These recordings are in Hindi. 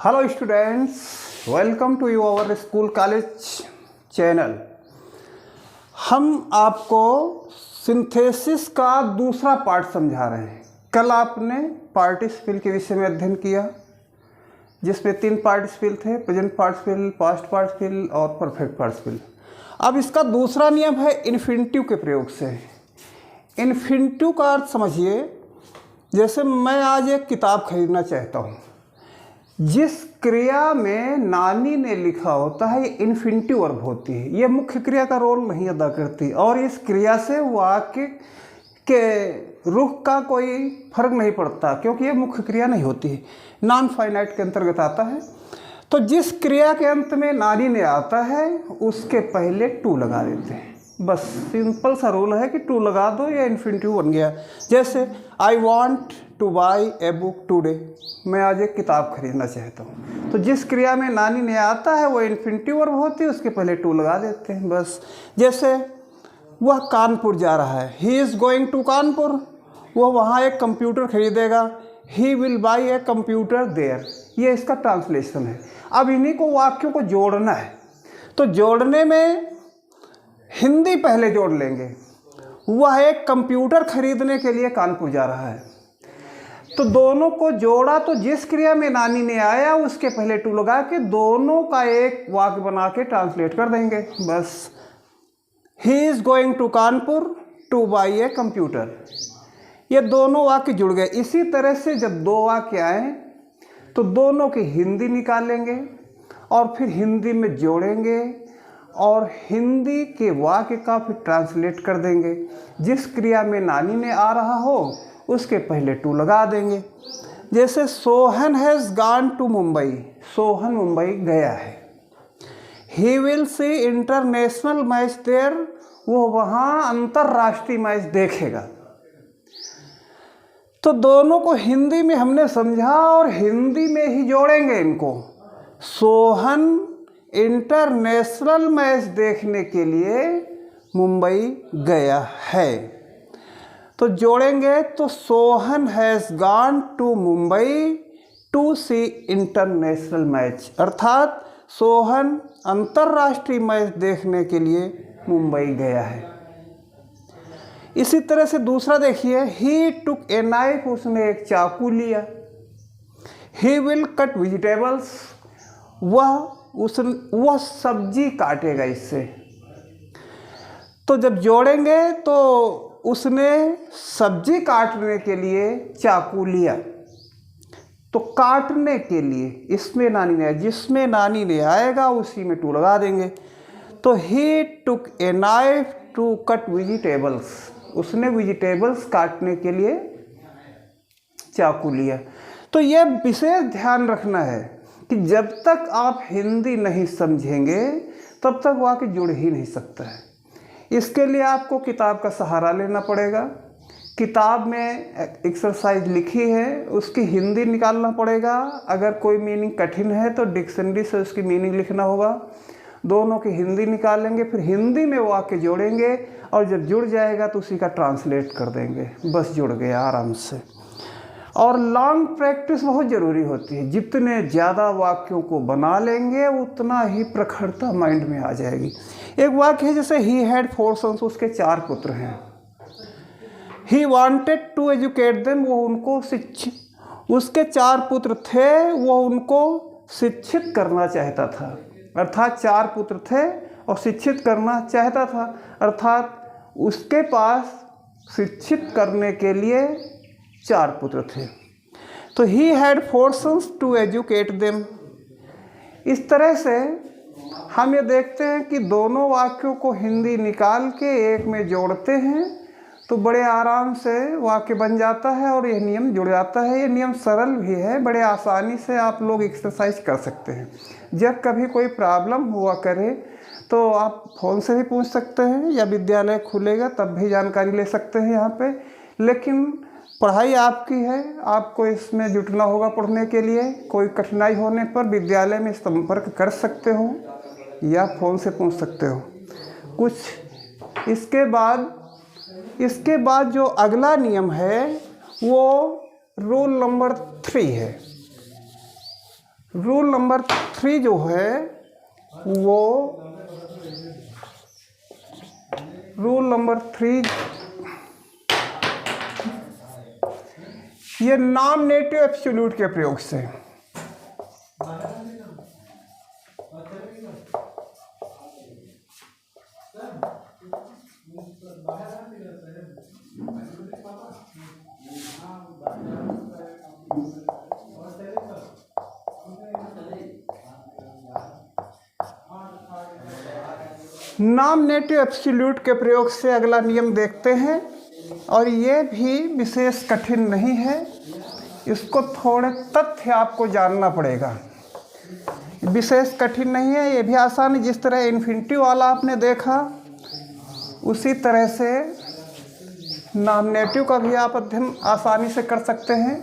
Hello students, welcome to your school college channel. हम आपको सिंथेसिस का दूसरा पार्ट समझा रहे हैं। कल आपने पार्टिसिपल के विषय में अध्ययन किया, जिसमें 3 पार्टिसिपल थे: प्रेजेंट पार्टिसिपल, पास्ट पार्टिसिपल और परफेक्ट पार्टिसिपल। अब इसका दूसरा नियम है इन्फिनिटिव के प्रयोग से। इन्फिनिटिव का अर्थ समझिए, जैसे मैं आज एक किताब खरीदना चाहता हूँ। जिस क्रिया में नानी ने लिखा होता है, ये इन्फिनिटिव वर्ब होती है। ये मुख्य क्रिया का रोल नहीं अदा करती और इस क्रिया से वाक्य के रुख का कोई फर्क नहीं पड़ता, क्योंकि ये मुख्य क्रिया नहीं होती है, नॉन फाइनाइट के अंतर्गत आता है। तो जिस क्रिया के अंत में नानी ने आता है, उसके पहले टू लगा देते हैं। बस सिंपल सा रूल है कि टू लगा दो, ये इन्फिनिटिव बन गया। जैसे I want to buy a book today, मैं आज एक किताब खरीदना चाहता हूँ। तो जिस क्रिया में नानी ने आता है वो इन्फिनिटिव वर्ब होती है, उसके पहले टू लगा देते हैं बस। जैसे वह कानपुर जा रहा है, he is going to Kanpur, वह वहाँ एक कंप्यूटर खरीदेगा। He will buy a computer there, ये इसका ट्रांसलेशन है। अब इन्हीं को वाक्यों को जोड़ना है, तो जोड़ने में हिंदी पहले जोड़ लेंगे। वह एक कंप्यूटर खरीदने के लिए कानपुर जा रहा है, तो दोनों को जोड़ा, तो जिस क्रिया में नानी ने आया उसके पहले टू लगा के दोनों का एक वाक्य बना के ट्रांसलेट कर देंगे बस। He is going to Kanpur to buy a computer, ये दोनों वाक्य जुड़ गए। इसी तरह से जब 2 वाक्य आए तो दोनों की हिंदी निकालेंगे और फिर हिंदी में जोड़ेंगे और हिंदी के वाक्य का फिर ट्रांसलेट कर देंगे। जिस क्रिया में नानी ने आ रहा हो उसके पहले टू लगा देंगे। जैसे Sohan has gone to Mumbai, Sohan Mumbai गया है। He will see international match there, वो वहाँ अंतर्राष्ट्रीय मैच देखेगा। तो दोनों को हिंदी में हमने समझा और हिंदी में ही जोड़ेंगे इनको। सोहन इंटरनेशनल मैच देखने के लिए मुंबई गया है, तो जोड़ेंगे तो Sohan has gone to Mumbai to see international match, अर्थात सोहन अंतर्राष्ट्रीय मैच देखने के लिए मुंबई गया है। इसी तरह से दूसरा देखिए, ही टुक ए नाइफ, उसने एक चाकू लिया। ही विल कट वेजिटेबल्स, वह सब्जी काटेगा इससे। तो जब जोड़ेंगे तो उसने सब्जी काटने के लिए चाकू लिया, तो काटने के लिए इसमें नानी ने, जिसमें नानी ने आएगा उसी में टू लगा देंगे। तो he took a knife to cut vegetables, उसने वेजिटेबल्स काटने के लिए चाकू लिया। तो यह विशेष ध्यान रखना है कि जब तक आप हिंदी नहीं समझेंगे तब तक वाक्य जुड़ ही नहीं सकता है। इसके लिए आपको किताब का सहारा लेना पड़ेगा। किताब में एक्सरसाइज लिखी है, उसकी हिंदी निकालना पड़ेगा। अगर कोई मीनिंग कठिन है तो डिक्शनरी से उसकी मीनिंग लिखना होगा। दोनों की हिंदी निकालेंगे, फिर हिंदी में वाक्य जोड़ेंगे और जब जुड़ जाएगा तो उसी का ट्रांसलेट कर देंगे। बस जुड़ गया आराम से। और लॉन्ग प्रैक्टिस बहुत ज़रूरी होती है। जितने ज़्यादा वाक्यों को बना लेंगे उतना ही प्रखरता माइंड में आ जाएगी। एक वाक्य है जैसे ही हैड 4 सन्स, उसके 4 पुत्र हैं। He wanted to educate them, वो उनको शिक्षित, उसके 4 पुत्र थे, वो उनको शिक्षित करना चाहता था। अर्थात 4 पुत्र थे और शिक्षित करना चाहता था, अर्थात उसके पास शिक्षित करने के लिए 4 पुत्र थे। तो he had 4 sons to educate them. इस तरह से हम ये देखते हैं कि दोनों वाक्यों को हिंदी निकाल के एक में जोड़ते हैं तो बड़े आराम से वाक्य बन जाता है और यह नियम जुड़ जाता है। ये नियम सरल भी है, बड़े आसानी से आप लोग एक्सरसाइज कर सकते हैं। जब कभी कोई प्रॉब्लम हुआ करे तो आप फ़ोन से भी पूछ सकते हैं या विद्यालय खुलेगा तब भी जानकारी ले सकते हैं यहाँ पे। लेकिन पढ़ाई आपकी है, आपको इसमें जुटना होगा पढ़ने के लिए। कोई कठिनाई होने पर विद्यालय में संपर्क कर सकते हो या फ़ोन से पूछ सकते हो कुछ। इसके बाद जो अगला नियम है वो रूल नंबर 3 है। रूल नंबर 3 जो है वो रूल नंबर 3 ये नॉमिनेटिव एब्सोल्यूट के प्रयोग से। नॉमिनेटिव एब्सोल्यूट के प्रयोग से अगला नियम देखते हैं, और ये भी विशेष कठिन नहीं है, इसको थोड़े तथ्य आपको जानना पड़ेगा। विशेष कठिन नहीं है, ये भी आसान है। जिस तरह इन्फिनिटी वाला आपने देखा, उसी तरह से नॉमिनेटिव का भी आप अध्ययन आसानी से कर सकते हैं।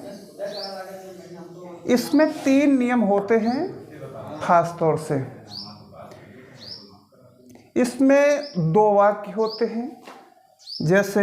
इसमें 3 नियम होते हैं खास तौर से। इसमें 2 वाक्य होते हैं, जैसे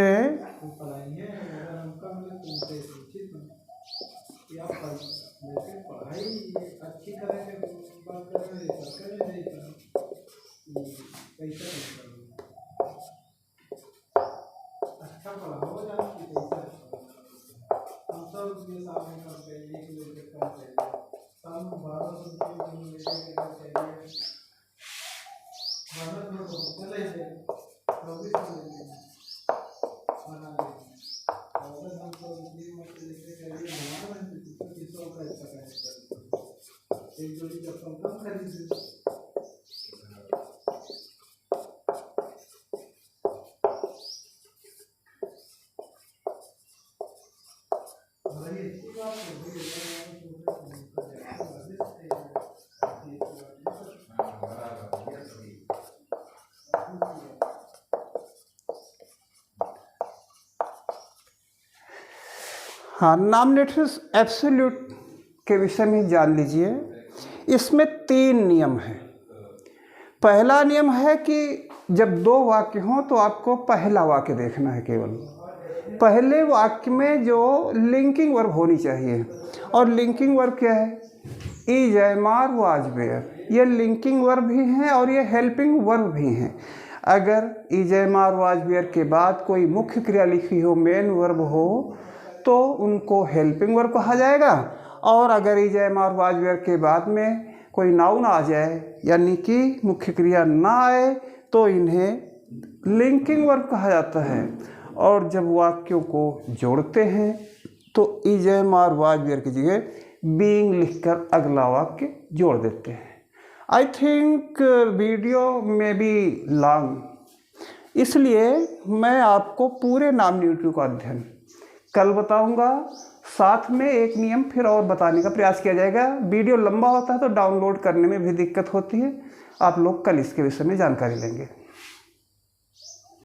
हाँ, नॉमिनेटिव एब्सोल्यूट के विषय में जान लीजिए। इसमें 3 नियम हैं। पहला नियम है कि जब 2 वाक्य हों तो आपको पहला वाक्य देखना है। केवल पहले वाक्य में जो लिंकिंग वर्ब होनी चाहिए, और लिंकिंग वर्ब क्या है? Is, am, are, was, were. ये लिंकिंग वर्ब भी हैं और ये हेल्पिंग वर्ब भी हैं। अगर is, am, are, was, were के बाद कोई मुख्य क्रिया लिखी हो, मेन वर्ब हो, तो उनको हेल्पिंग वर्ब कहा जाएगा। और अगर is, am, are, was, were के बाद में कोई नाउन आ जाए, यानी कि मुख्य क्रिया ना आए, तो इन्हें लिंकिंग वर्ब कहा जाता है। और जब वाक्यों को जोड़ते हैं तो is, am, are, was, were की जगह बीइंग लिखकर अगला वाक्य जोड़ देते हैं। आई थिंक वीडियो में बी लॉन्ग, इसलिए मैं आपको पूरे नॉमिनेटिव का अध्ययन कल बताऊंगा। साथ में एक नियम फिर और बताने का प्रयास किया जाएगा। वीडियो लंबा होता है तो डाउनलोड करने में भी दिक्कत होती है। आप लोग कल इसके विषय में जानकारी लेंगे।